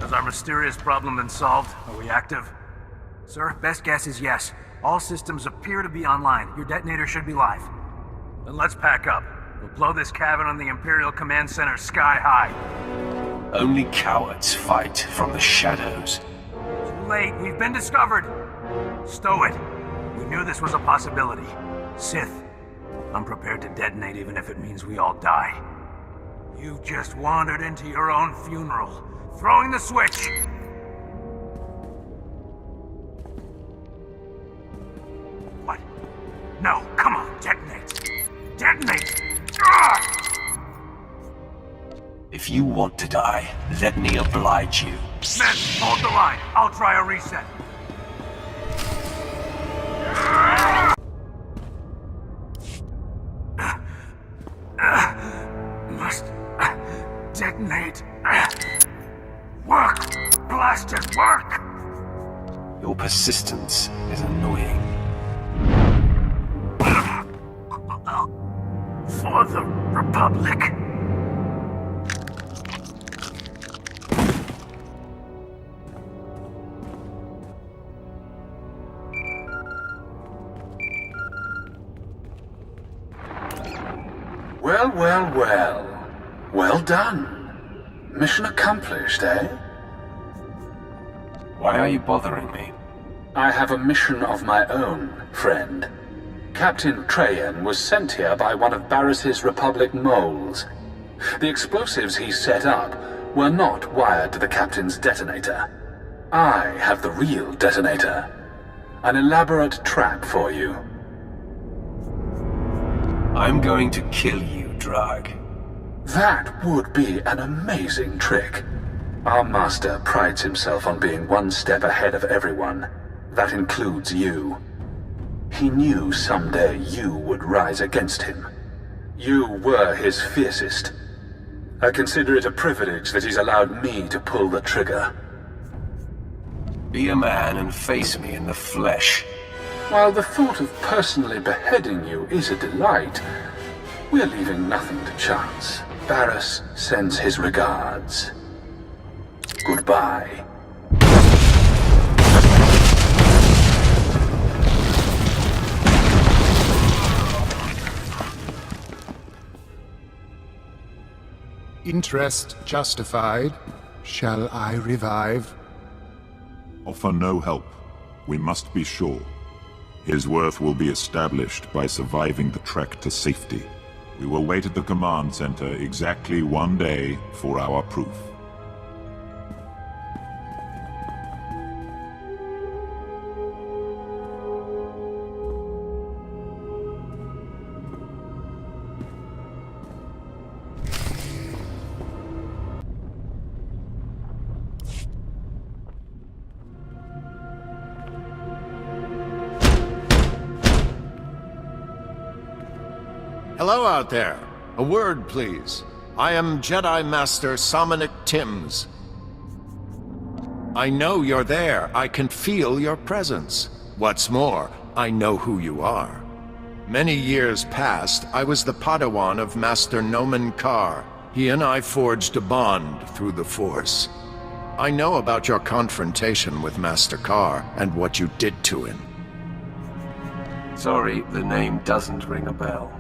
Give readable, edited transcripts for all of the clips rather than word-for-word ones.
Has our mysterious problem been solved? Are we active? Sir, best guess is yes. All systems appear to be online. Your detonator should be live. Then let's pack up. We'll blow this cavern on the Imperial Command Center sky high. Only cowards fight from the shadows. Too late. We've been discovered. Stow it. We knew this was a possibility. Sith, I'm prepared to detonate even if it means we all die. You've just wandered into your own funeral. Throwing the switch! What? No, come on, detonate! Detonate! Ah! If you want to die, let me oblige you. Men, hold the line. I'll try a reset. Must detonate. Work! Blasted work! Your persistence is annoying. For the Republic. Well, well, well. Well done. Mission accomplished, eh? Why are you bothering me? I have a mission of my own, friend. Captain Treyan was sent here by one of Barris's Republic moles. The explosives he set up were not wired to the Captain's detonator. I have the real detonator. An elaborate trap for you. I'm going to kill you, Drag. That would be an amazing trick. Our master prides himself on being one step ahead of everyone. That includes you. He knew someday you would rise against him. You were his fiercest. I consider it a privilege that he's allowed me to pull the trigger. Be a man and face me in the flesh. While the thought of personally beheading you is a delight, we're leaving nothing to chance. Barris sends his regards. Goodbye. Interest justified. Shall I revive? Offer no help. We must be sure. His worth will be established by surviving the trek to safety. We will wait at the command center exactly 1 day for our proof. Hello out there. A word, please. I am Jedi Master Somnic Timms. I know you're there. I can feel your presence. What's more, I know who you are. Many years past, I was the Padawan of Master Nomen Karr. He and I forged a bond through the Force. I know about your confrontation with Master Karr and what you did to him. Sorry, the name doesn't ring a bell.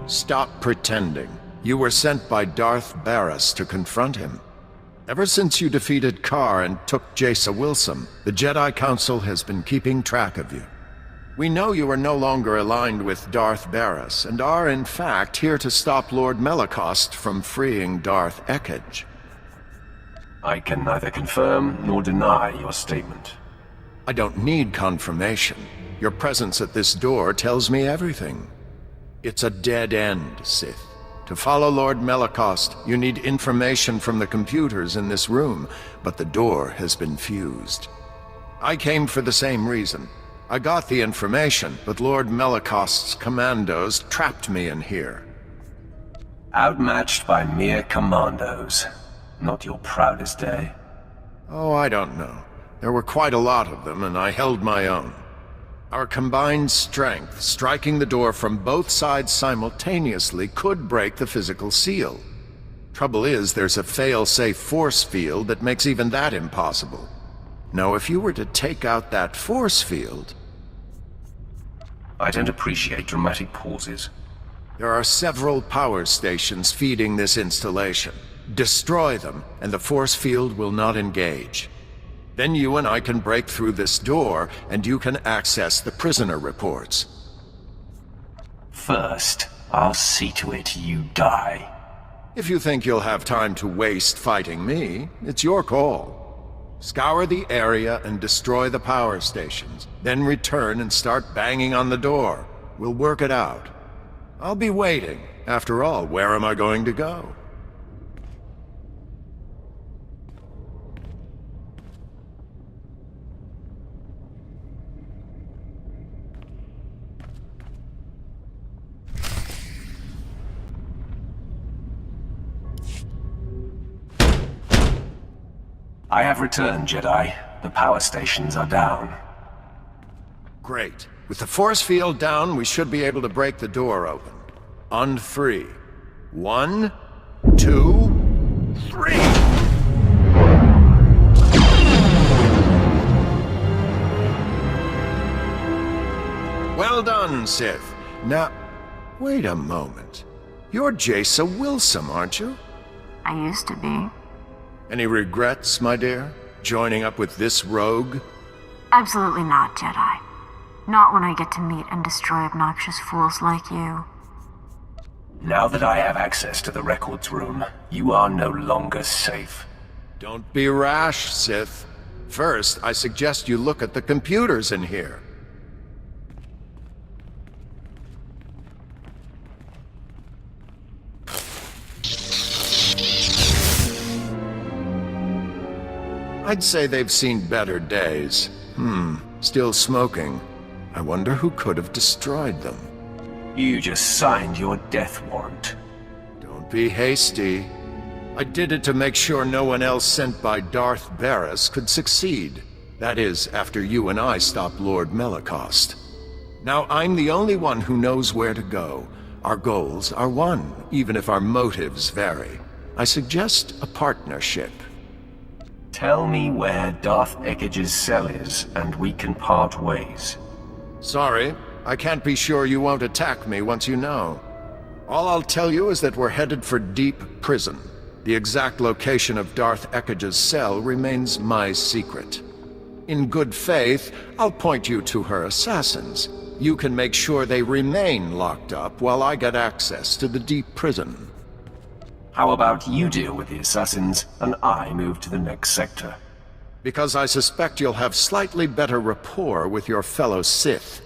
Stop pretending. You were sent by Darth Barris to confront him. Ever since you defeated Karr and took Jace Wilson, the Jedi Council has been keeping track of you. We know you are no longer aligned with Darth Barris, and are in fact here to stop Lord Melicost from freeing Darth Ekage. I can neither confirm nor deny your statement. I don't need confirmation. Your presence at this door tells me everything. It's a dead end, Sith. To follow Lord Melicost, you need information from the computers in this room, but the door has been fused. I came for the same reason. I got the information, but Lord Melicost's commandos trapped me in here. Outmatched by mere commandos. Not your proudest day. Oh, I don't know. There were quite a lot of them, and I held my own. Our combined strength, striking the door from both sides simultaneously, could break the physical seal. Trouble is, there's a fail-safe force field that makes even that impossible. Now, if you were to take out that force field... I don't appreciate dramatic pauses. There are several power stations feeding this installation. Destroy them, and the force field will not engage. Then you and I can break through this door, and you can access the prisoner reports. First, I'll see to it you die. If you think you'll have time to waste fighting me, it's your call. Scour the area and destroy the power stations. Then return and start banging on the door. We'll work it out. I'll be waiting. After all, where am I going to go? I have returned, Jedi. The power stations are down. Great. With the force field down, we should be able to break the door open. On 3. 1, 2, 3! Well done, Sith. Now, wait a moment. You're Jace Wilson, aren't you? I used to be. Any regrets, my dear? Joining up with this rogue? Absolutely not, Jedi. Not when I get to meet and destroy obnoxious fools like you. Now that I have access to the records room, you are no longer safe. Don't be rash, Sith. First, I suggest you look at the computers in here. I'd say they've seen better days. Still smoking. I wonder who could have destroyed them. You just signed your death warrant. Don't be hasty. I did it to make sure no one else sent by Darth Barris could succeed. That is, after you and I stopped Lord Melicost. Now I'm the only one who knows where to go. Our goals are one, even if our motives vary. I suggest a partnership. Tell me where Darth Ekige's cell is, and we can part ways. Sorry, I can't be sure you won't attack me once you know. All I'll tell you is that we're headed for Deep Prison. The exact location of Darth Ekige's cell remains my secret. In good faith, I'll point you to her assassins. You can make sure they remain locked up while I get access to the Deep Prison. How about you deal with the assassins, and I move to the next sector? Because I suspect you'll have slightly better rapport with your fellow Sith.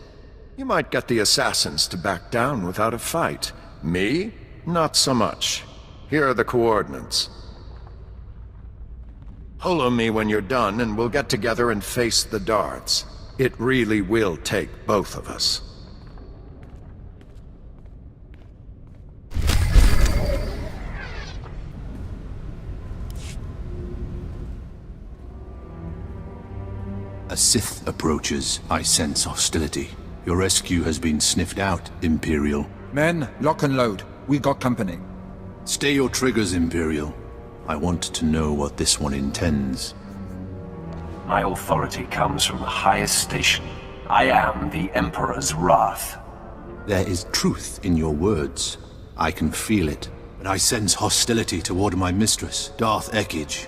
You might get the assassins to back down without a fight. Me? Not so much. Here are the coordinates. Holo me when you're done, and we'll get together and face the Darths. It really will take both of us. As Sith approaches, I sense hostility. Your rescue has been sniffed out, Imperial. Men, lock and load. We got company. Stay your triggers, Imperial. I want to know what this one intends. My authority comes from the highest station. I am the Emperor's wrath. There is truth in your words. I can feel it, but I sense hostility toward my mistress, Darth Ekige.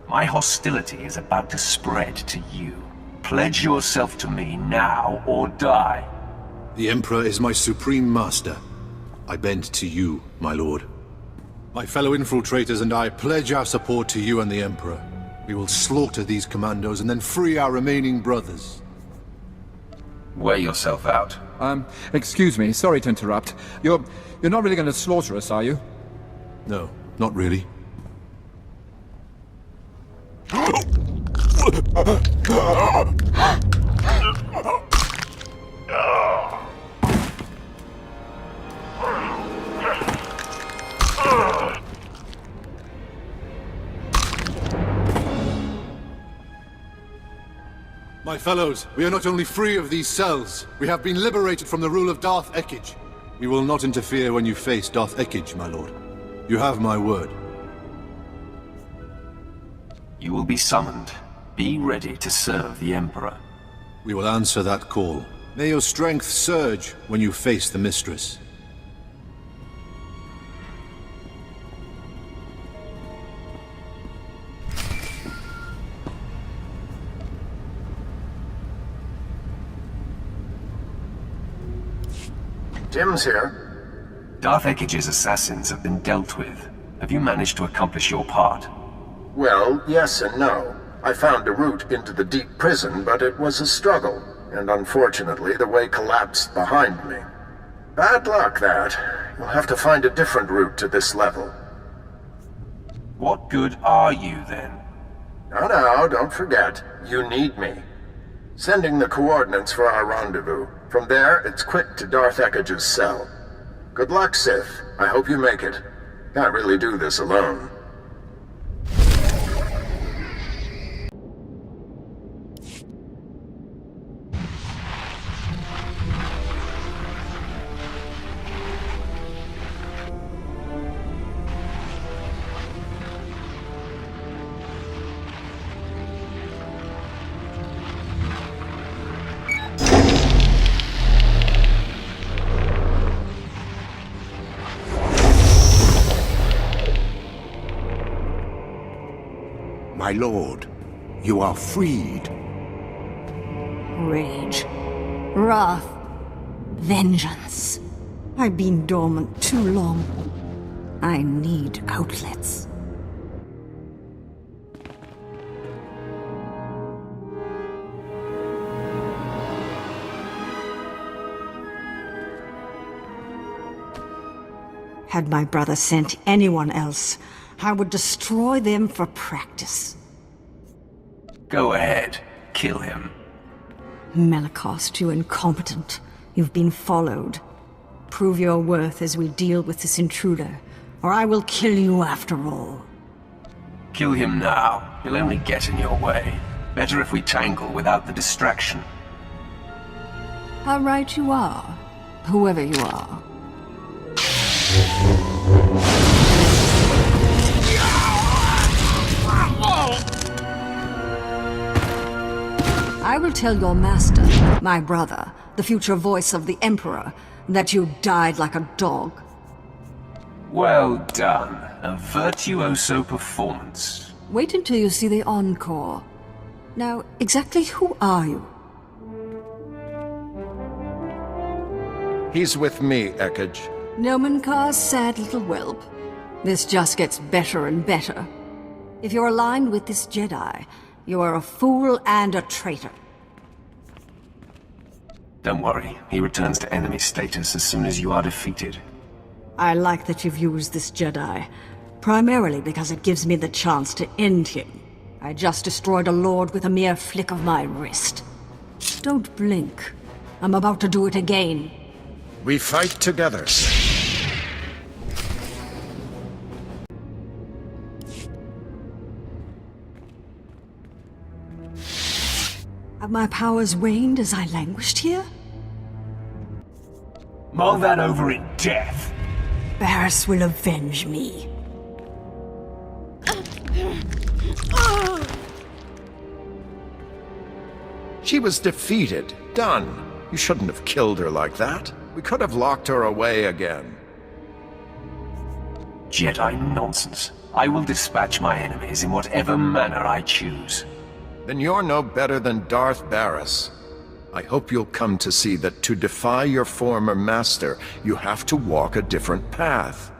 My hostility is about to spread to you. Pledge yourself to me now or die. The Emperor is my supreme master. I bend to you, my lord. My fellow infiltrators and I pledge our support to you and the Emperor. We will slaughter these commandos and then free our remaining brothers. Wear yourself out. Excuse me, sorry to interrupt. You're not really going to slaughter us, are you? No, not really. My fellows, we are not only free of these cells, we have been liberated from the rule of Darth Ekige. We will not interfere when you face Darth Ekige, my lord. You have my word. You will be summoned. Be ready to serve the Emperor. We will answer that call. May your strength surge when you face the Mistress. Tim's here. Darth Ekige's assassins have been dealt with. Have you managed to accomplish your part? Well, yes and no. I found a route into the deep prison, but it was a struggle, and unfortunately the way collapsed behind me. Bad luck, that. You'll have to find a different route to this level. What good are you, then? No, don't forget. You need me. Sending the coordinates for our rendezvous. From there, it's quick to Darth Ekige's cell. Good luck, Sith. I hope you make it. Can't really do this alone. My lord, you are freed. Rage. Wrath. Vengeance. I've been dormant too long. I need outlets. Had my brother sent anyone else, I would destroy them for practice. Go ahead. Kill him. Melikos, you incompetent. You've been followed. Prove your worth as we deal with this intruder, or I will kill you after all. Kill him now. He'll only get in your way. Better if we tangle without the distraction. How right you are, whoever you are. I will tell your master, my brother, the future voice of the Emperor, that you died like a dog. Well done. A virtuoso performance. Wait until you see the encore. Now, exactly who are you? He's with me, Ekige. Nomenkar's sad little whelp. This just gets better and better. If you're aligned with this Jedi, you are a fool and a traitor. Don't worry, he returns to enemy status as soon as you are defeated. I like that you've used this Jedi, primarily because it gives me the chance to end him. I just destroyed a lord with a mere flick of my wrist. Don't blink. I'm about to do it again. We fight together. Have my powers waned as I languished here? Mull that over in death. Barriss will avenge me. She was defeated. Done. You shouldn't have killed her like that. We could have locked her away again. Jedi nonsense. I will dispatch my enemies in whatever manner I choose. Then you're no better than Darth Barriss. I hope you'll come to see that to defy your former master, you have to walk a different path.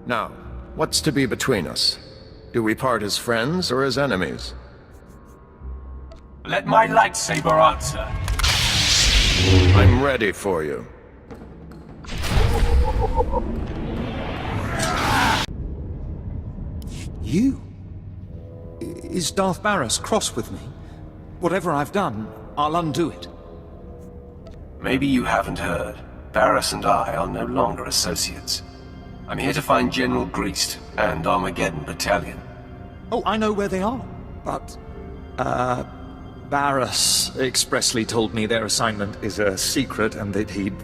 Now, what's to be between us? Do we part as friends or as enemies? Let my lightsaber answer. I'm ready for you. You? Is Darth Barriss cross with me? Whatever I've done, I'll undo it. Maybe you haven't heard. Barriss and I are no longer associates. I'm here to find General Greast and Armageddon Battalion. Oh, I know where they are, but... Barriss expressly told me their assignment is a secret and that he'd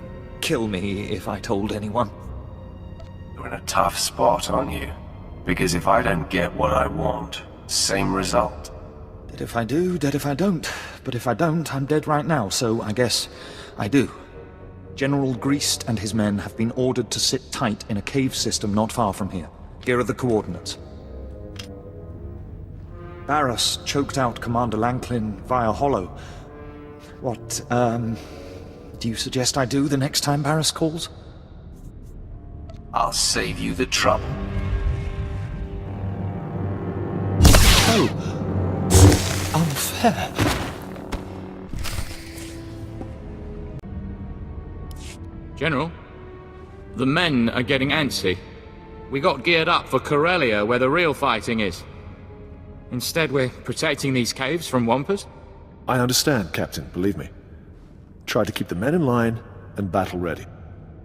kill me if I told anyone. You're an in a tough spot, aren't you? Because if I don't get what I want, same result. Dead if I do, dead if I don't. But if I don't, I'm dead right now, so I guess I do. General Greast and his men have been ordered to sit tight in a cave system not far from here. Here are the coordinates. Barras choked out Commander Lanklin via hollow. What, do you suggest I do the next time Barras calls? I'll save you the trouble. Oh! Unfair. General, the men are getting antsy. We got geared up for Corellia, where the real fighting is. Instead, we're protecting these caves from Wampus. I understand, Captain, believe me. Try to keep the men in line and battle ready.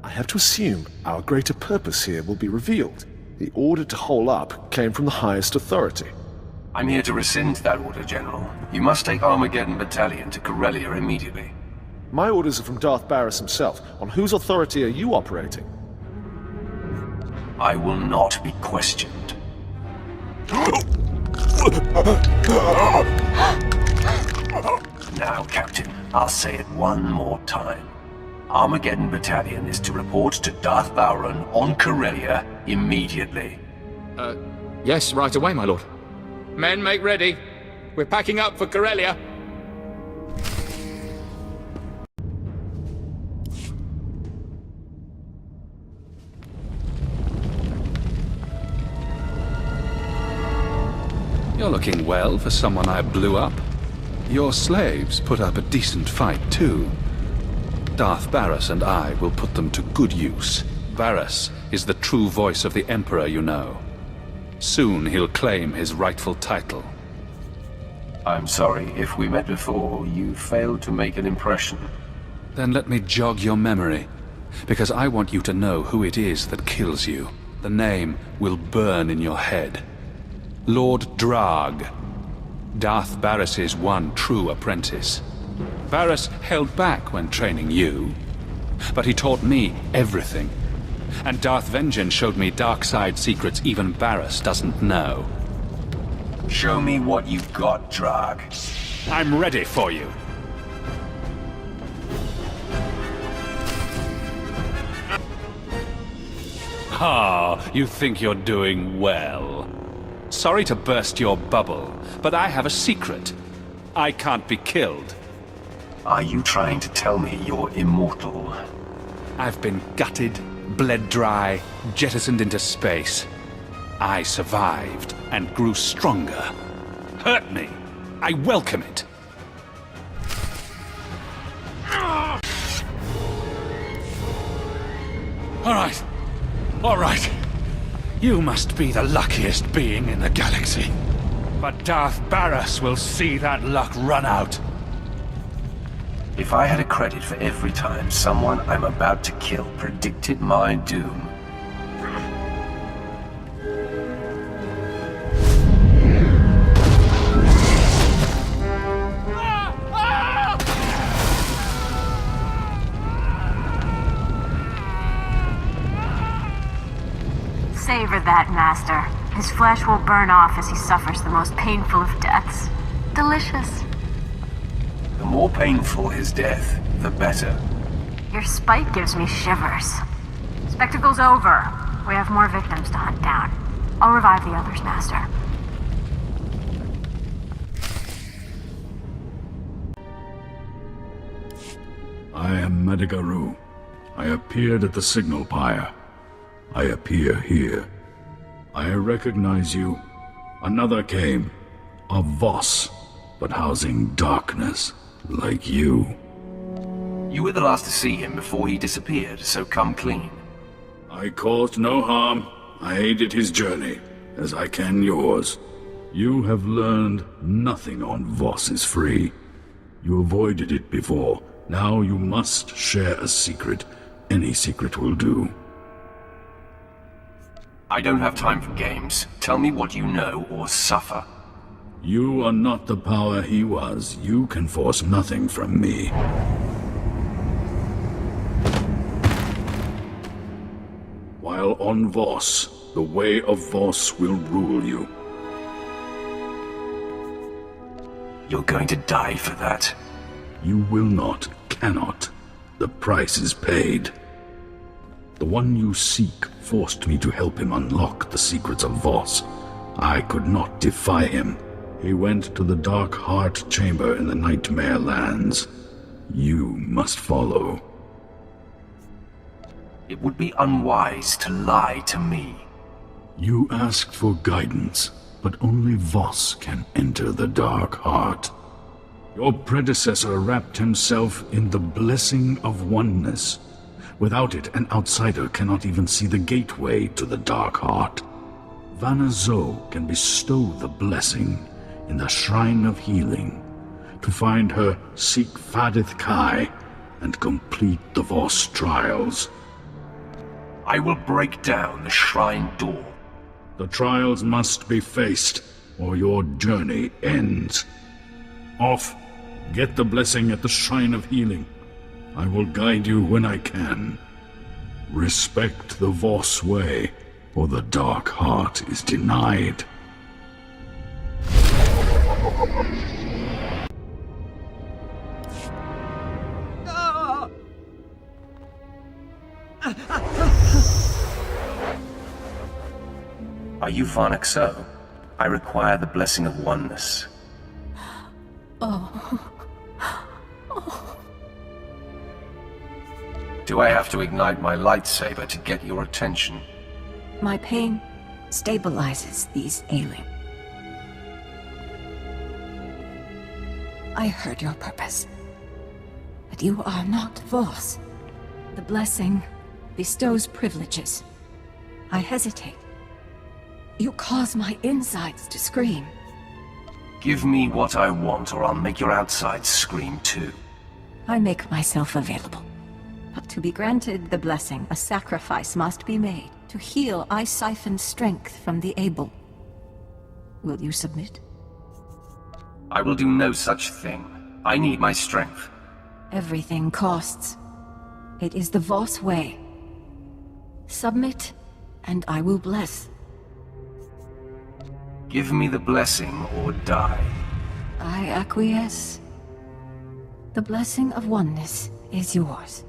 I have to assume our greater purpose here will be revealed. The order to hole up came from the highest authority. I'm here to rescind that order, General. You must take Armageddon Battalion to Corellia immediately. My orders are from Darth Barras himself. On whose authority are you operating? I will not be questioned. Now, Captain, I'll say it one more time. Armageddon Battalion is to report to Darth Bowron on Corellia immediately. Yes, right away, my lord. Men, make ready. We're packing up for Corellia. You're looking well for someone I blew up. Your slaves put up a decent fight, too. Darth Barras and I will put them to good use. Barras is the true voice of the Emperor, you know. Soon he'll claim his rightful title. I'm sorry, if we met before, you failed to make an impression. Then let me jog your memory, because I want you to know who it is that kills you. The name will burn in your head. Lord Drag. Darth Barras's one true apprentice. Barras held back when training you, but he taught me everything. And Darth Vengeance showed me dark side secrets even Barras doesn't know. Show me what you've got, Drag. I'm ready for you. Ah, you think you're doing well. Sorry to burst your bubble, but I have a secret. I can't be killed. Are you trying to tell me you're immortal? I've been gutted, bled dry, jettisoned into space. I survived and grew stronger. Hurt me. I welcome it. All right. You must be the luckiest being in the galaxy. But Darth Barras will see that luck run out. If I had a credit for every time someone I'm about to kill predicted my doom... Savor that, Master. His flesh will burn off as he suffers the most painful of deaths. Delicious. The more painful his death, the better. Your spite gives me shivers. Spectacle's over. We have more victims to hunt down. I'll revive the others, Master. I am Medigaru. I appeared at the signal pyre. I appear here. I recognize you. Another came. A Voss, but housing darkness, like you. You were the last to see him before he disappeared, so come clean. I caused no harm. I aided his journey, as I can yours. You have learned nothing on Voss is free. You avoided it before. Now you must share a secret. Any secret will do. I don't have time for games. Tell me what you know, or suffer. You are not the power he was. You can force nothing from me. While While on Voss, the way of Voss will rule you. You're going to die for that. You will not, cannot. The price is paid. The one you seek forced me to help him unlock the secrets of Voss. I could not defy him. He went to the Dark Heart Chamber in the Nightmare Lands. You must follow. It would be unwise to lie to me. You asked for guidance, but only Voss can enter the Dark Heart. Your predecessor wrapped himself in the blessing of oneness. Without it, an outsider cannot even see the gateway to the Dark Heart. Vanna Zoe can bestow the blessing in the Shrine of Healing. To find her, seek Fadith Kai and complete the Voss trials. I will break down the shrine door. The trials must be faced, or your journey ends. Off! Get the blessing at the Shrine of Healing. I will guide you when I can. Respect the Voss way, or the Dark Heart is denied. Are you Varnic So? I require the blessing of oneness. Do I have to ignite my lightsaber to get your attention? My pain stabilizes these ailing. I heard your purpose. But you are not Voss. The blessing bestows privileges. I hesitate. You cause my insides to scream. Give me what I want, or I'll make your outsides scream too. I make myself available. But to be granted the blessing, a sacrifice must be made. To heal, I siphon strength from the able. Will you submit? I will do no such thing. I need my strength. Everything costs. It is the Voss way. Submit, and I will bless. Give me the blessing or die. I acquiesce. The blessing of oneness is yours.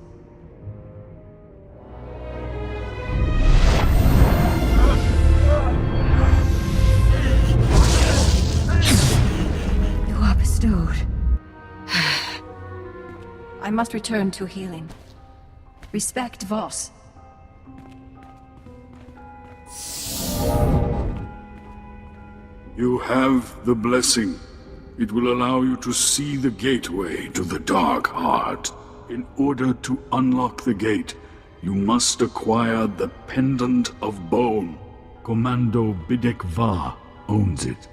You are bestowed. I must return to healing. Respect Voss. You have the blessing. It will allow you to see the gateway to the Dark Heart. In order to unlock the gate, you must acquire the Pendant of Bone. Commando Bidek Va owns it.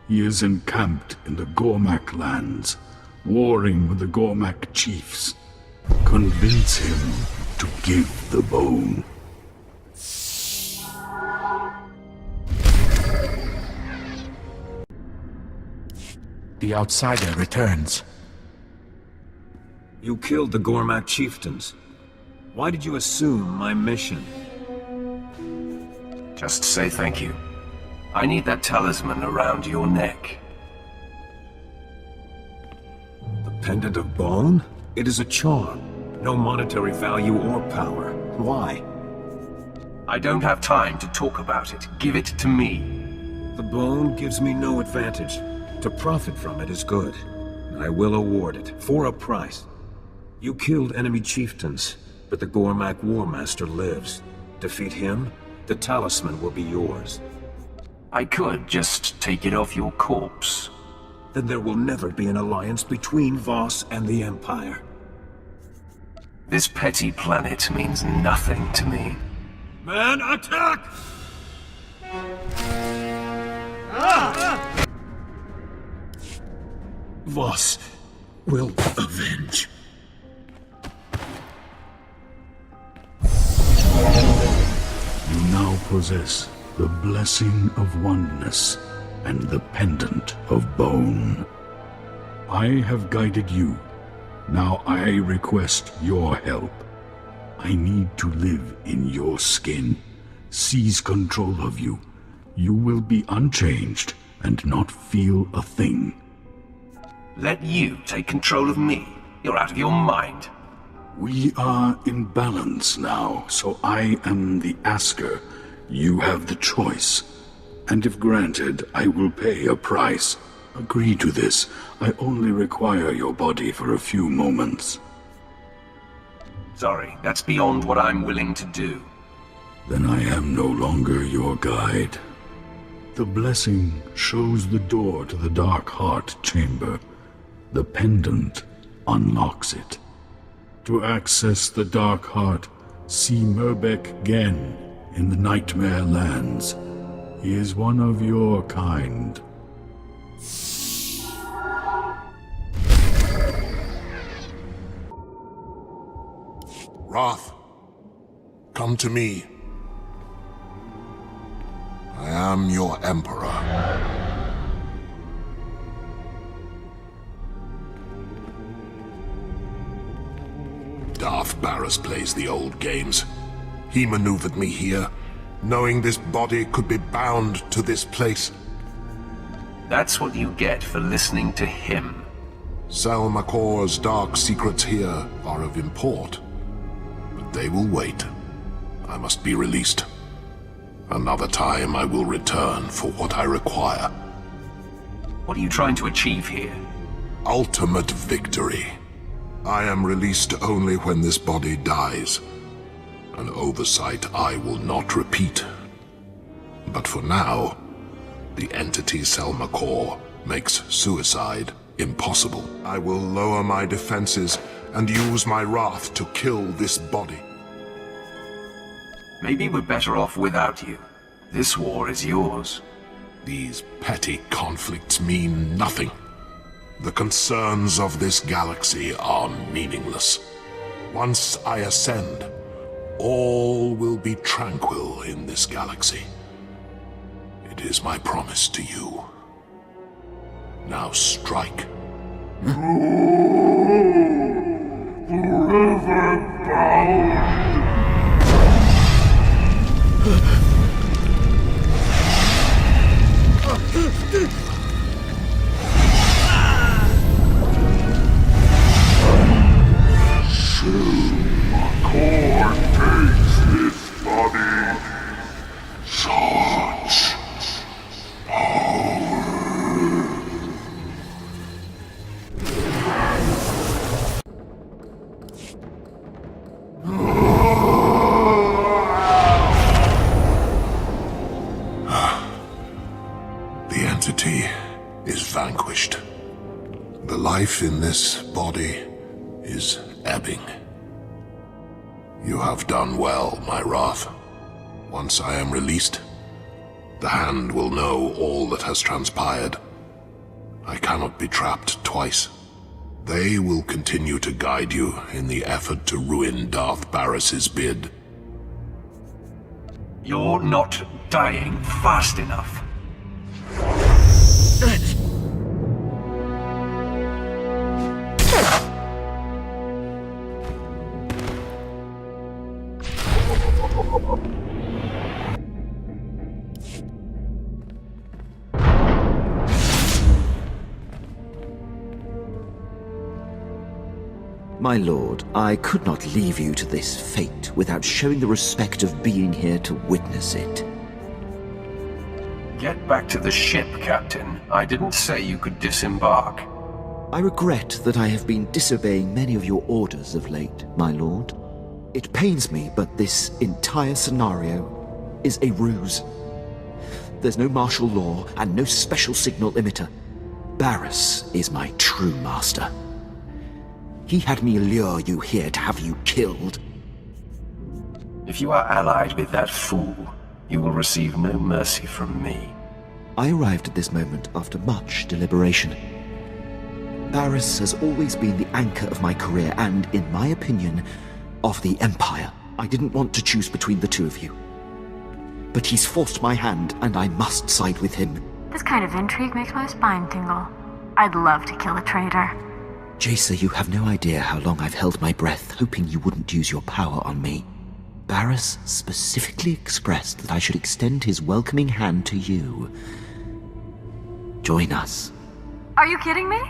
He is encamped in the Gormak lands, warring with the Gormak chiefs. Convince him to give the bone. The outsider returns. You killed the Gormak chieftains. Why did you assume my mission? Just say thank you. I need that talisman around your neck. The Pendant of Bone? It is a charm. No monetary value or power. Why? I don't have time to talk about it. Give it to me. The bone gives me no advantage. To profit from it is good. I will award it, for a price. You killed enemy chieftains, but the Gormak War Master lives. Defeat him, the talisman will be yours. I could just take it off your corpse. Then there will never be an alliance between Voss and the Empire. This petty planet means nothing to me. Man, attack! Voss will avenge. You now possess the blessing of oneness and the pendant of bone. I have guided you. Now I request your help. I need to live in your skin, seize control of you, you will be unchanged and not feel a thing. Let you take control of me? You're out of your mind. We are in balance now, so I am the asker. You have the choice. And if granted, I will pay a price. Agree to this. I only require your body for a few moments. Sorry, that's beyond what I'm willing to do. Then I am no longer your guide. The blessing shows the door to the Dark Heart Chamber. The pendant unlocks it. To access the Dark Heart, see Murbeck Gen in the Nightmare Lands. He is one of your kind. Wrath, come to me. I am your Emperor. Darth Barris plays the old games. He maneuvered me here, knowing this body could be bound to this place. That's what you get for listening to him. Selmacor's dark secrets here are of import. But they will wait. I must be released. Another time I will return for what I require. What are you trying to achieve here? Ultimate victory. I am released only when this body dies. An oversight I will not repeat. But for now, the entity Selmacor makes suicide impossible. I will lower my defenses and use my wrath to kill this body. Maybe we're better off without you. This war is yours. These petty conflicts mean nothing. The concerns of this galaxy are meaningless. Once I ascend, all will be tranquil in this galaxy. It is my promise to you. Now strike. Forever bound. Selmacor takes this body. Such power. The entity is vanquished. The life in this body is ebbing. You have done well, my wrath. Once I am released, the Hand will know all that has transpired. I cannot be trapped twice. They will continue to guide you in the effort to ruin Darth Barris's bid. You're not dying fast enough. My lord, I could not leave you to this fate without showing the respect of being here to witness it. Get back to the ship, Captain. I didn't say you could disembark. I regret that I have been disobeying many of your orders of late, my lord. It pains me, but this entire scenario is a ruse. There's no martial law and no special signal emitter. Barris is my true master. He had me lure you here to have you killed. If you are allied with that fool, you will receive no mercy from me. I arrived at this moment after much deliberation. Barris has always been the anchor of my career and, in my opinion, of the Empire. I didn't want to choose between the two of you. But he's forced my hand, and I must side with him. This kind of intrigue makes my spine tingle. I'd love to kill a traitor. Jacer, you have no idea how long I've held my breath, hoping you wouldn't use your power on me. Barris specifically expressed that I should extend his welcoming hand to you. Join us. Are you kidding me?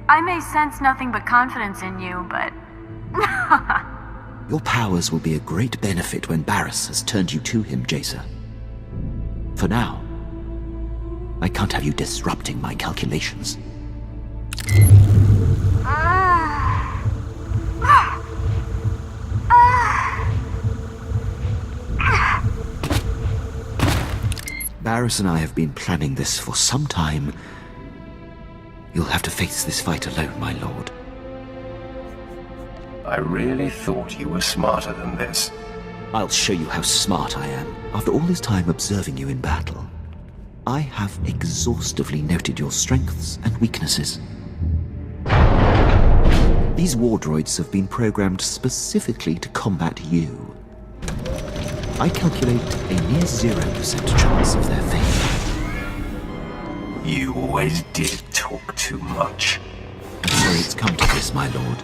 I may sense nothing but confidence in you, but... Your powers will be a great benefit when Barris has turned you to him, Jacer. For now, I can't have you disrupting my calculations. Barris and I have been planning this for some time. You'll have to face this fight alone, my lord. I really thought you were smarter than this. I'll show you how smart I am. After all this time observing you in battle, I have exhaustively noted your strengths and weaknesses. These war droids have been programmed specifically to combat you. I calculate a near 0% chance of their fate. You always did talk too much. I'm sorry it's come to this, my lord.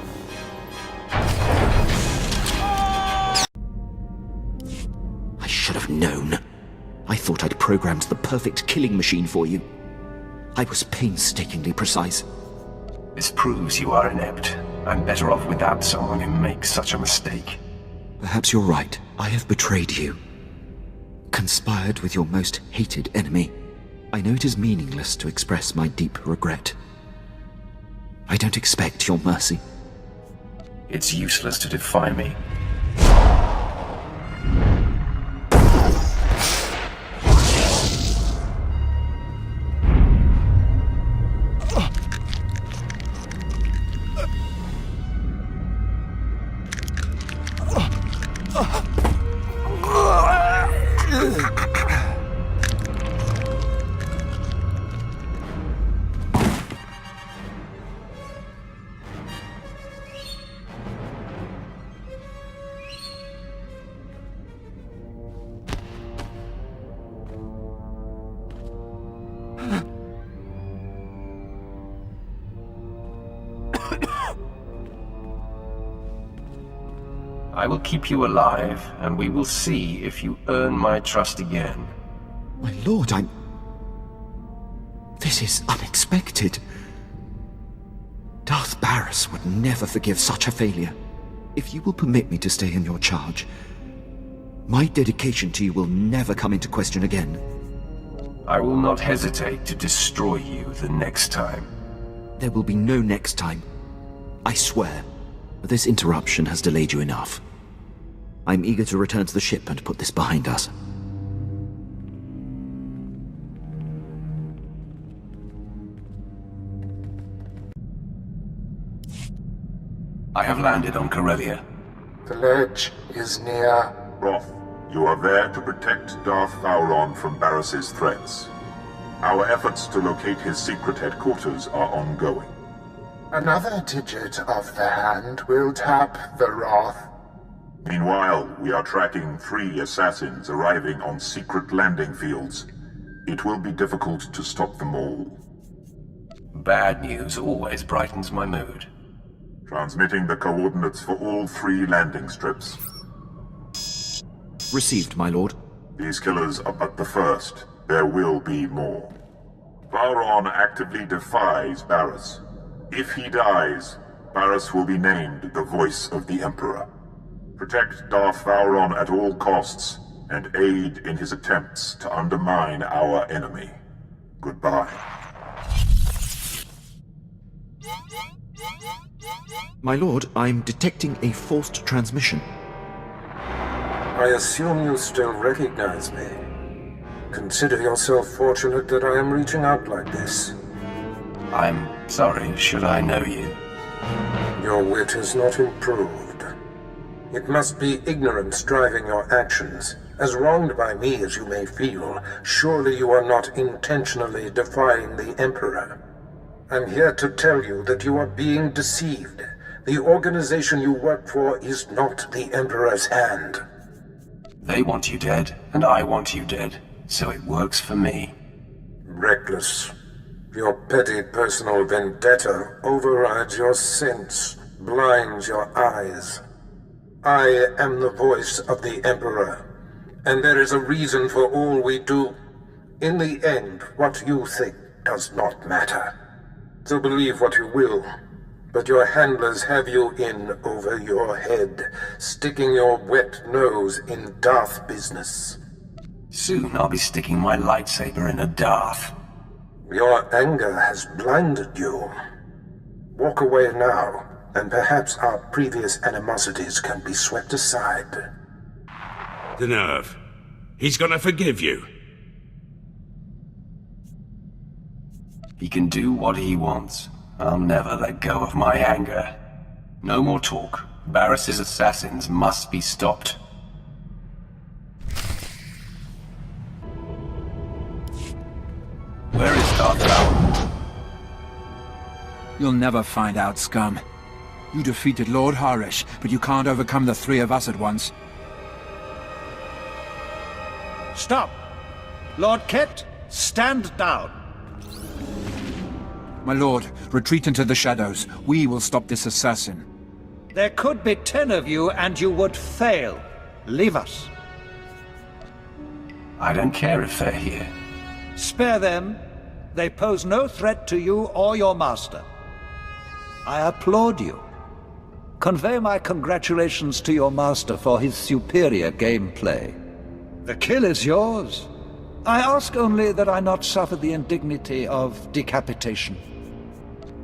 I should have known. I thought I'd programmed the perfect killing machine for you. I was painstakingly precise. This proves you are inept. I'm better off without someone who makes such a mistake. Perhaps you're right. I have betrayed you. Conspired with your most hated enemy. I know it is meaningless to express my deep regret. I don't expect your mercy. It's useless to defy me. I will keep you alive, and we will see if you earn my trust again. My lord, This is unexpected. Darth Barris would never forgive such a failure. If you will permit me to stay in your charge, my dedication to you will never come into question again. I will not hesitate to destroy you the next time. There will be no next time. I swear. This interruption has delayed you enough. I'm eager to return to the ship and put this behind us. I have landed on Corellia. The ledge is near. Roth, you are there to protect Darth Vowron from Barris's threats. Our efforts to locate his secret headquarters are ongoing. Another digit of the hand will tap the Roth. Meanwhile, we are tracking 3 assassins arriving on secret landing fields. It will be difficult to stop them all. Bad news always brightens my mood. Transmitting the coordinates for all 3 landing strips. Received, my lord. These killers are but the first. There will be more. Vowron actively defies Barris. If he dies, Barris will be named the Voice of the Emperor. Protect Darth Vowron at all costs, and aid in his attempts to undermine our enemy. Goodbye. My lord, I'm detecting a forced transmission. I assume you still recognize me. Consider yourself fortunate that I am reaching out like this. I'm sorry, should I know you? Your wit has not improved. It must be ignorance driving your actions. As wronged by me as you may feel, surely you are not intentionally defying the Emperor. I'm here to tell you that you are being deceived. The organization you work for is not the Emperor's hand. They want you dead, and I want you dead, so it works for me. Reckless. Your petty personal vendetta overrides your sense, blinds your eyes. I am the voice of the Emperor, and there is a reason for all we do. In the end, what you think does not matter. So believe what you will, but your handlers have you in over your head, sticking your wet nose in Darth business. Soon I'll be sticking my lightsaber in a Darth. Your anger has blinded you. Walk away now, and perhaps our previous animosities can be swept aside. The nerve. He's gonna forgive you. He can do what he wants. I'll never let go of my anger. No more talk. Barris's assassins must be stopped. Where is Darth Vader? You'll never find out, scum. You defeated Lord Harish, but you can't overcome the three of us at once. Stop! Lord Ket, stand down. My lord, retreat into the shadows. We will stop this assassin. There could be 10 of you, and you would fail. Leave us. I don't care if they're here. Spare them. They pose no threat to you or your master. I applaud you. Convey my congratulations to your master for his superior gameplay. The kill is yours. I ask only that I not suffer the indignity of decapitation.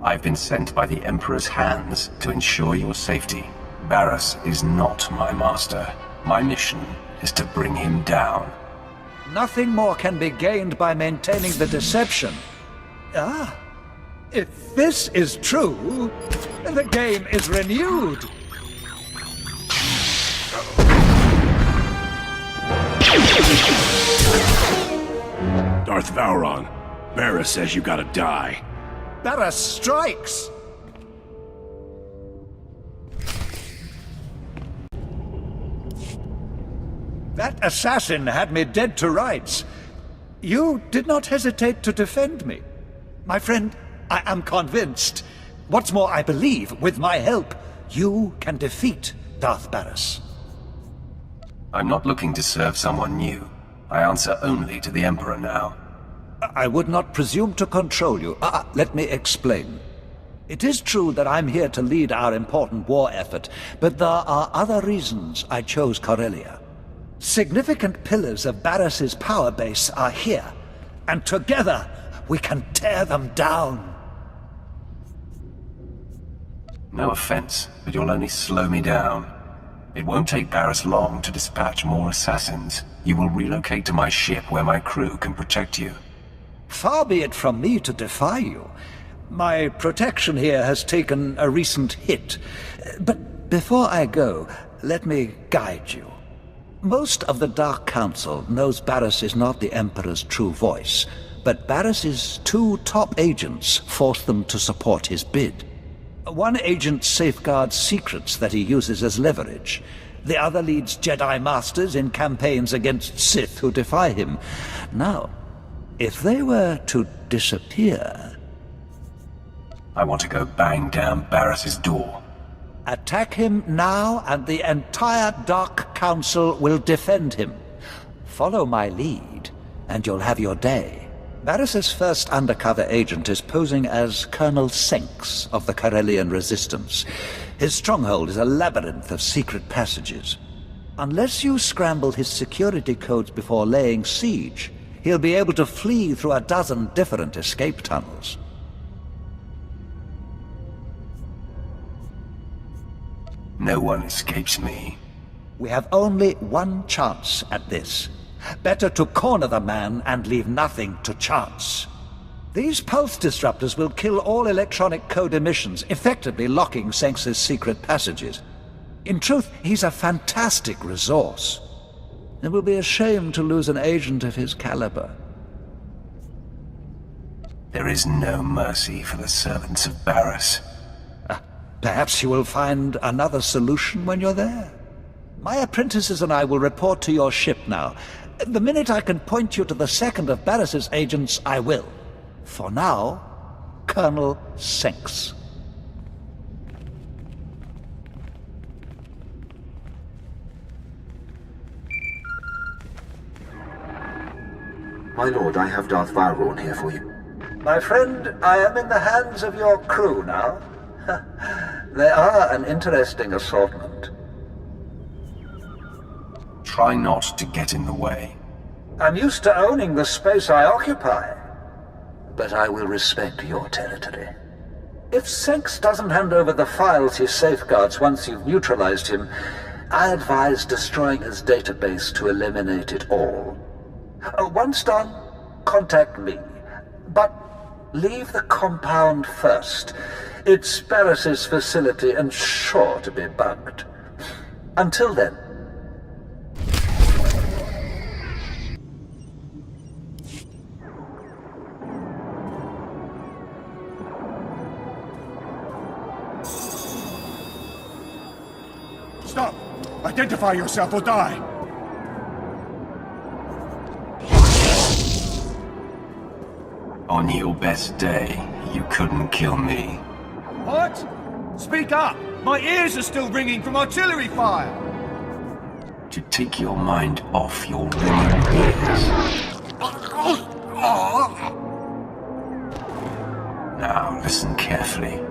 I've been sent by the Emperor's hands to ensure your safety. Barris is not my master. My mission is to bring him down. Nothing more can be gained by maintaining the deception. Ah, if this is true, the game is renewed. Darth Vowron, Barris says you gotta die. Barris strikes! That assassin had me dead to rights. You did not hesitate to defend me. My friend, I am convinced. What's more, I believe, with my help, you can defeat Darth Barris. I'm not looking to serve someone new. I answer only to the Emperor now. I would not presume to control you. Let me explain. It is true that I'm here to lead our important war effort, but there are other reasons I chose Corellia. Significant pillars of Barris's power base are here, and together we can tear them down. No offense, but you'll only slow me down. It won't take Barris long to dispatch more assassins. You will relocate to my ship where my crew can protect you. Far be it from me to defy you. My protection here has taken a recent hit. But before I go, let me guide you. Most of the Dark Council knows Barris is not the Emperor's true voice, but Barris's two top agents forced them to support his bid. One agent safeguards secrets that he uses as leverage. The other leads Jedi Masters in campaigns against Sith who defy him. Now, if they were to disappear... I want to go bang down Barris's door. Attack him now, and the entire Dark Council will defend him. Follow my lead, and you'll have your day. Barris's first undercover agent is posing as Colonel Senks of the Corellian Resistance. His stronghold is a labyrinth of secret passages. Unless you scramble his security codes before laying siege, he'll be able to flee through a dozen different escape tunnels. No one escapes me. We have only one chance at this. Better to corner the man and leave nothing to chance. These pulse disruptors will kill all electronic code emissions, effectively locking Senks's secret passages. In truth, he's a fantastic resource. It will be a shame to lose an agent of his caliber. There is no mercy for the servants of Barris. Perhaps you will find another solution when you're there. My apprentices and I will report to your ship now. The minute I can point you to the second of Barris's agents, I will. For now, Colonel Senks. My lord, I have Darth Vowrawn here for you. My friend, I am in the hands of your crew now. They are an interesting assortment. Try not to get in the way. I'm used to owning the space I occupy, but I will respect your territory. If Sex doesn't hand over the files he safeguards once you've neutralized him, I advise destroying his database to eliminate it all. Once done, contact me. But leave the compound first. It's Barris's facility and sure to be bugged. Until then. Stop! Identify yourself or die! On your best day, you couldn't kill me. What? Speak up! My ears are still ringing from artillery fire! To take your mind off your ringing ears. Now, listen carefully.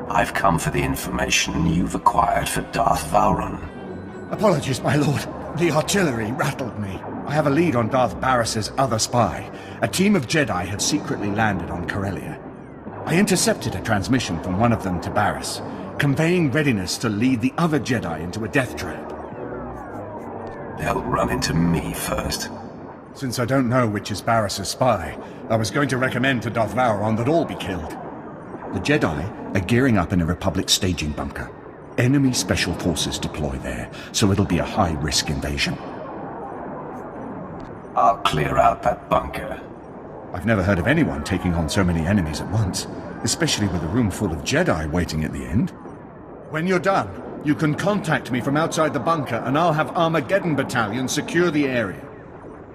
I've come for the information you've acquired for Darth Vowrawn. Apologies, my lord. The artillery rattled me. I have a lead on Darth Barris's other spy. A team of Jedi have secretly landed on Corellia. I intercepted a transmission from one of them to Barris, conveying readiness to lead the other Jedi into a death trap. They'll run into me first. Since I don't know which is Barris's spy, I was going to recommend to Darth Vowrawn that all be killed. The Jedi are gearing up in a Republic staging bunker. Enemy special forces deploy there, so it'll be a high-risk invasion. I'll clear out that bunker. I've never heard of anyone taking on so many enemies at once, especially with a room full of Jedi waiting at the end. When you're done, you can contact me from outside the bunker and I'll have Armageddon Battalion secure the area.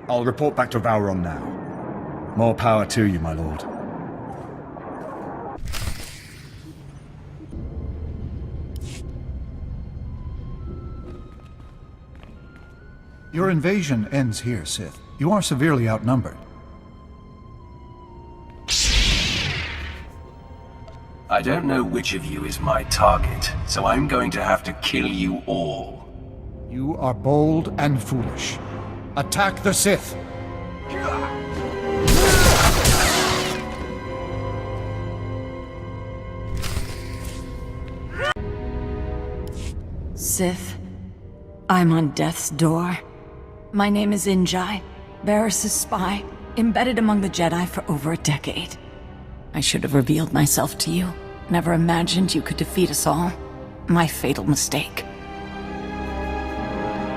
I'll report back to Vowrawn now. More power to you, my lord. Your invasion ends here, Sith. You are severely outnumbered. I don't know which of you is my target, so I'm going to have to kill you all. You are bold and foolish. Attack the Sith! Sith, I'm on death's door. My name is Injai, Barris's spy, embedded among the Jedi for over a decade. I should have revealed myself to you. Never imagined you could defeat us all. My fatal mistake.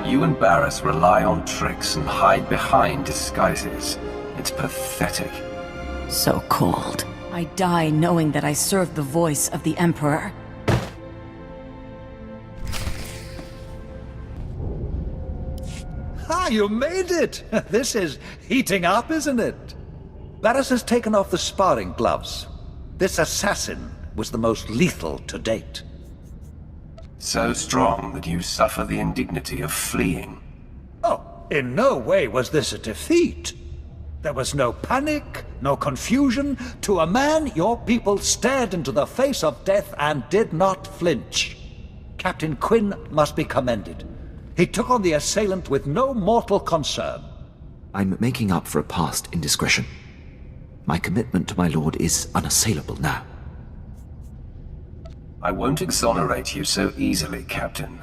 You and Barris rely on tricks and hide behind disguises. It's pathetic. So cold. I die knowing that I serve the voice of the Emperor. Ah, you made it! This is heating up, isn't it? Barris has taken off the sparring gloves. This assassin was the most lethal to date. So strong that you suffer the indignity of fleeing. Oh, in no way was this a defeat. There was no panic, no confusion. To a man, your people stared into the face of death and did not flinch. Captain Quinn must be commended. He took on the assailant with no mortal concern. I'm making up for a past indiscretion. My commitment to my lord is unassailable now. I won't exonerate you so easily, Captain.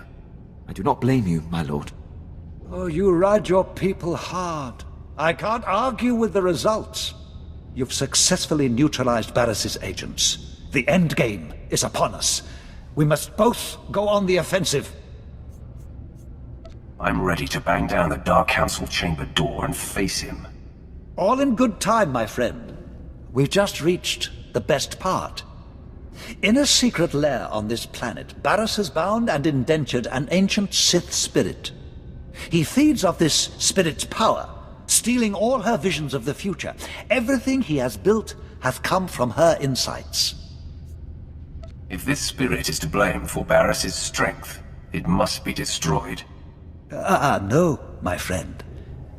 I do not blame you, my lord. Oh, you ride your people hard. I can't argue with the results. You've successfully neutralized Barris's agents. The end game is upon us. We must both go on the offensive. I'm ready to bang down the Dark Council chamber door and face him. All in good time, my friend. We've just reached the best part. In a secret lair on this planet, Barris has bound and indentured an ancient Sith spirit. He feeds off this spirit's power, stealing all her visions of the future. Everything he has built has come from her insights. If this spirit is to blame for Barris's strength, it must be destroyed. No, my friend.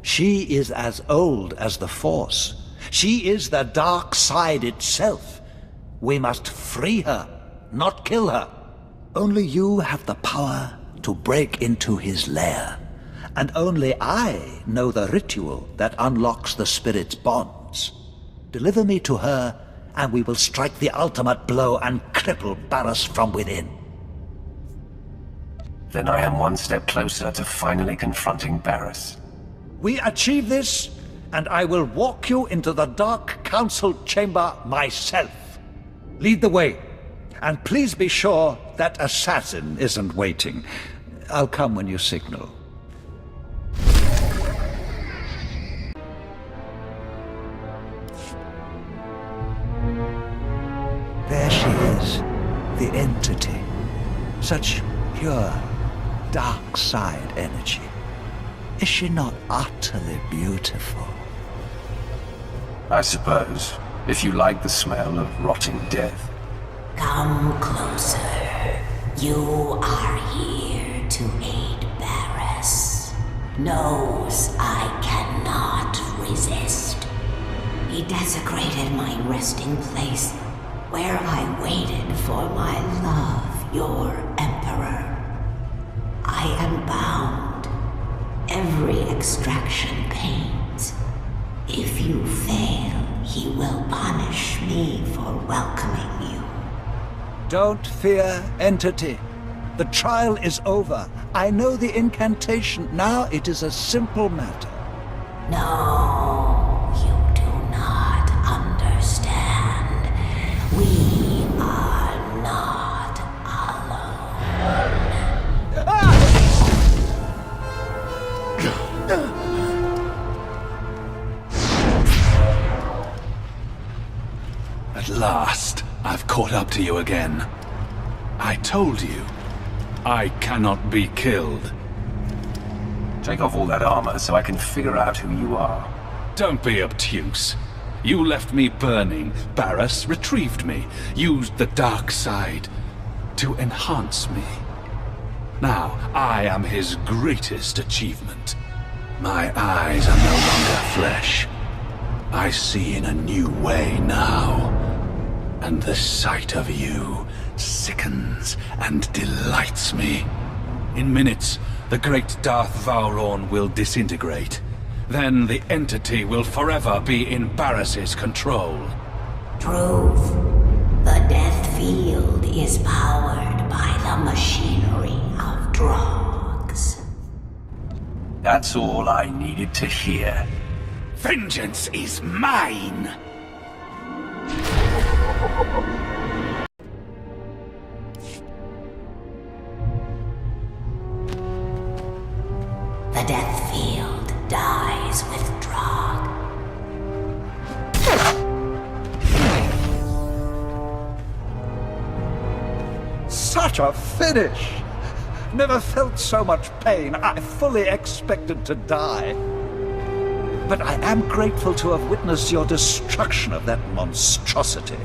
She is as old as the Force. She is the dark side itself. We must free her, not kill her. Only you have the power to break into his lair. And only I know the ritual that unlocks the spirit's bonds. Deliver me to her, and we will strike the ultimate blow and cripple Barras from within. Then I am one step closer to finally confronting Barras. We achieve this, and I will walk you into the Dark Council chamber myself. Lead the way, and please be sure that assassin isn't waiting. I'll come when you signal. There she is, the entity. Such pure, dark side energy. Is she not utterly beautiful? I suppose, if you like the smell of rotting death. Come closer. You are here to aid Barras. Knows I cannot resist. He desecrated my resting place, where I waited for my love, your Emperor. I am bound. Every extraction pains. If you fail, he will punish me for welcoming you. Don't fear, entity. The trial is over. I know the incantation. Now it is a simple matter. No, you do not understand. We are not alone. At last, I've caught up to you again. I told you, I cannot be killed. Take off all that armor so I can figure out who you are. Don't be obtuse. You left me burning. Barras retrieved me, used the dark side to enhance me. Now, I am his greatest achievement. My eyes are no longer flesh. I see in a new way now. And the sight of you sickens and delights me. In minutes, the great Darth Vowrawn will disintegrate. Then the entity will forever be in Barras's control. Truth. The death field is powered by the machinery of drugs. That's all I needed to hear. Vengeance is mine! The death field dies with Drog. Such a finish! Never felt so much pain. I fully expected to die. But I am grateful to have witnessed your destruction of that monstrosity.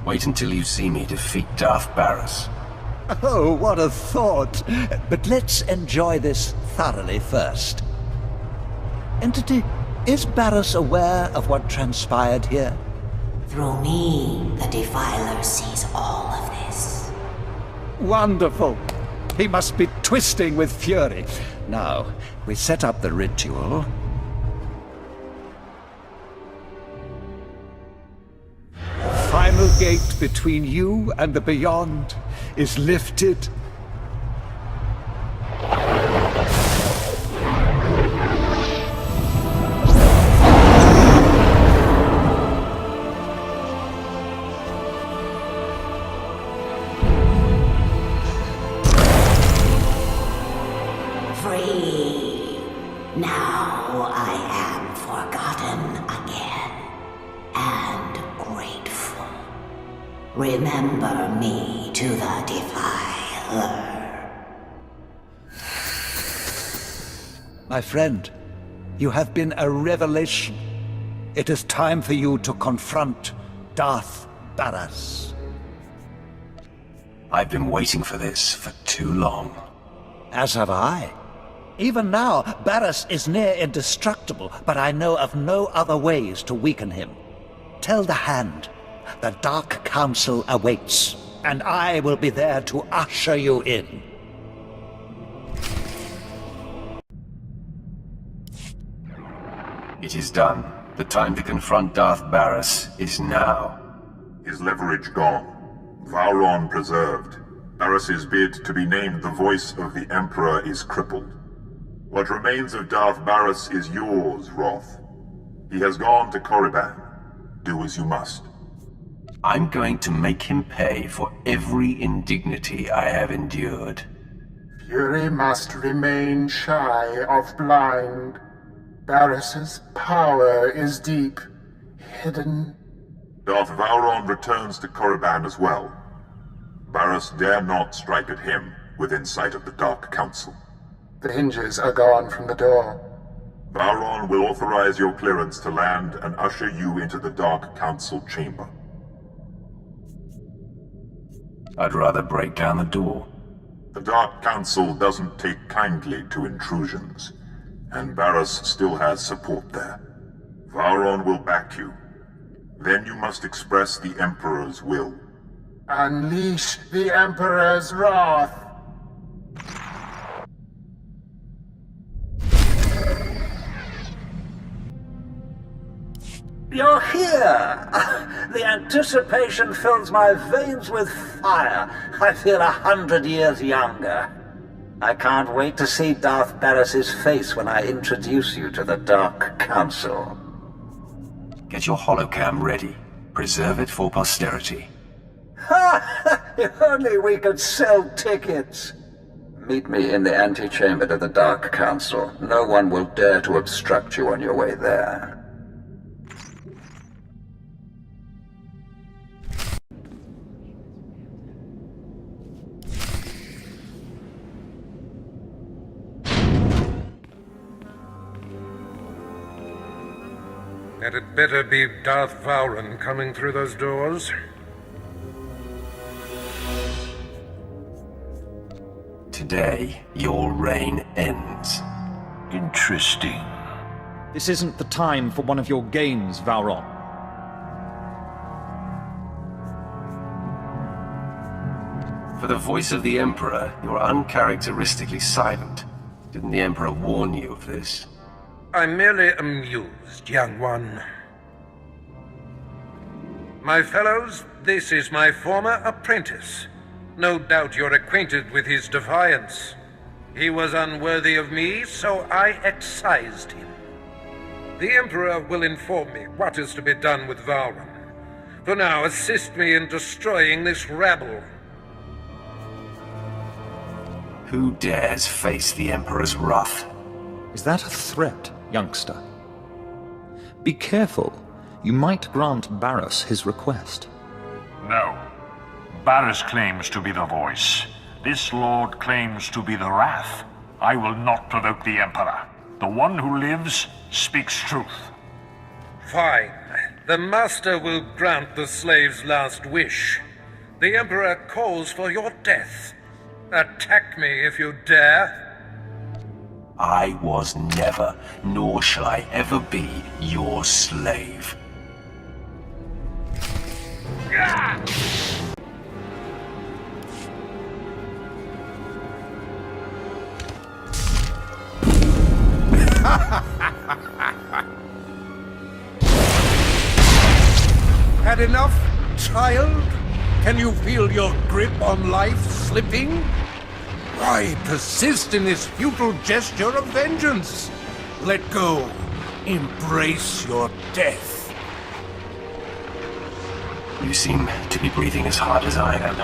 Wait until you see me defeat Darth Barras. Oh, what a thought! But let's enjoy this thoroughly first. Entity, is Barras aware of what transpired here? Through me, the Defiler sees all of this. Wonderful! He must be twisting with fury. Now, we set up the ritual. The final gate between you and the beyond is lifted. Free. Now I am forgotten again. And grateful. Remember me to the Defiler. My friend, you have been a revelation. It is time for you to confront Darth Barras. I've been waiting for this for too long. As have I. Even now, Barris is near indestructible, but I know of no other ways to weaken him. Tell the Hand, the Dark Council awaits, and I will be there to usher you in. It is done. The time to confront Darth Barris is now. His leverage gone. Vowron preserved. Barris's bid to be named the voice of the Emperor is crippled. What remains of Darth Barris is yours, Roth. He has gone to Korriban. Do as you must. I'm going to make him pay for every indignity I have endured. Fury must remain shy of blind. Barris's power is deep, hidden. Darth Vowron returns to Korriban as well. Barris dare not strike at him within sight of the Dark Council. The hinges are gone from the door. Vowron will authorize your clearance to land and usher you into the Dark Council chamber. I'd rather break down the door. The Dark Council doesn't take kindly to intrusions, and Barris still has support there. Vowron will back you. Then you must express the Emperor's will. Unleash the Emperor's wrath! You're here! The anticipation fills my veins with fire. I feel 100 years younger. I can't wait to see Darth Barris's face when I introduce you to the Dark Council. Get your holocam ready. Preserve it for posterity. Ha! If only we could sell tickets! Meet me in the antechamber to the Dark Council. No one will dare to obstruct you on your way there. Had it better be Darth Vowron coming through those doors? Today, your reign ends. Interesting. This isn't the time for one of your games, Vowron. For the voice of the Emperor, you're uncharacteristically silent. Didn't the Emperor warn you of this? I'm merely amused, young one. My fellows, this is my former apprentice. No doubt you're acquainted with his defiance. He was unworthy of me, so I excised him. The Emperor will inform me what is to be done with Vowron. For now, assist me in destroying this rabble. Who dares face the Emperor's wrath? Is that a threat, youngster? Be careful. You might grant Barris his request. No. Barris claims to be the voice. This lord claims to be the wrath. I will not provoke the Emperor. The one who lives speaks truth. Fine. The Master will grant the slave's last wish. The Emperor calls for your death. Attack me if you dare. I was never, nor shall I ever be, your slave. Had enough, child? Can you feel your grip on life slipping? Why persist in this futile gesture of vengeance? Let go. Embrace your death. You seem to be breathing as hard as I am.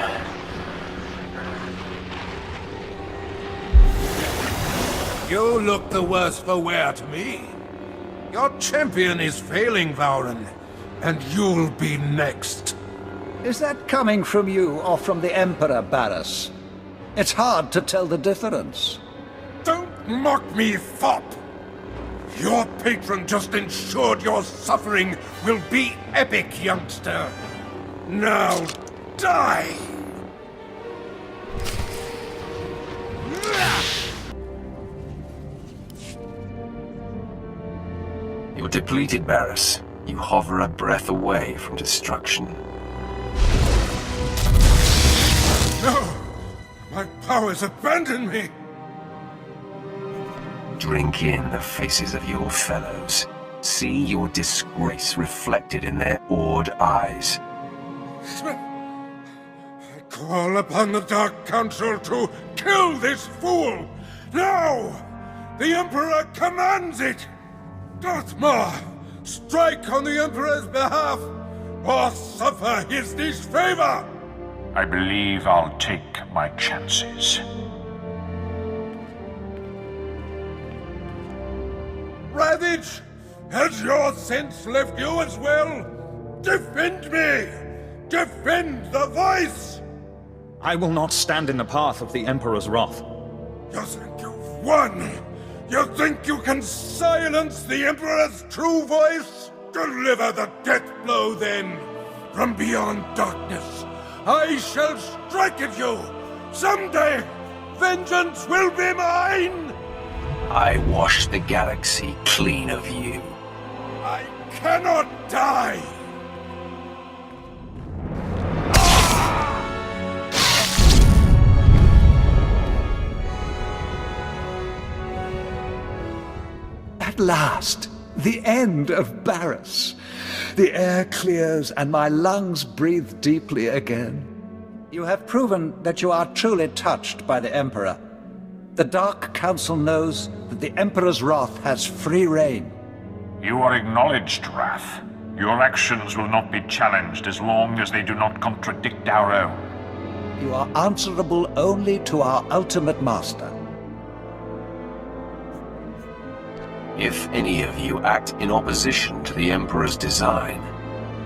You look the worse for wear to me. Your champion is failing, Vowron, and you'll be next. Is that coming from you or from the Emperor, Barris? It's hard to tell the difference. Don't mock me, fop! Your patron just ensured your suffering will be epic, youngster. Now, die! You're depleted, Barris. You hover a breath away from destruction. No! My powers abandon me! Drink in the faces of your fellows. See your disgrace reflected in their awed eyes. I call upon the Dark Council to kill this fool! Now! The Emperor commands it! Darth Maul, strike on the Emperor's behalf, or suffer his disfavor! I believe I'll take my chances. Ravage! Has your sense left you as well? Defend me! Defend the voice! I will not stand in the path of the Emperor's wrath. You think you've won? You think you can silence the Emperor's true voice? Deliver the death blow then! From beyond darkness, I shall strike at you! Someday, vengeance will be mine! I wash the galaxy clean of you. I cannot die! At last, the end of Barris. The air clears and my lungs breathe deeply again. You have proven that you are truly touched by the Emperor. The Dark Council knows that the Emperor's wrath has free reign. You are acknowledged, Wrath. Your actions will not be challenged as long as they do not contradict our own. You are answerable only to our ultimate master. If any of you act in opposition to the Emperor's design,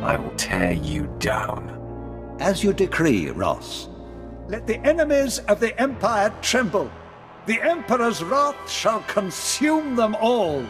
I will tear you down. As you decree, Ross. Let the enemies of the Empire tremble. The Emperor's wrath shall consume them all.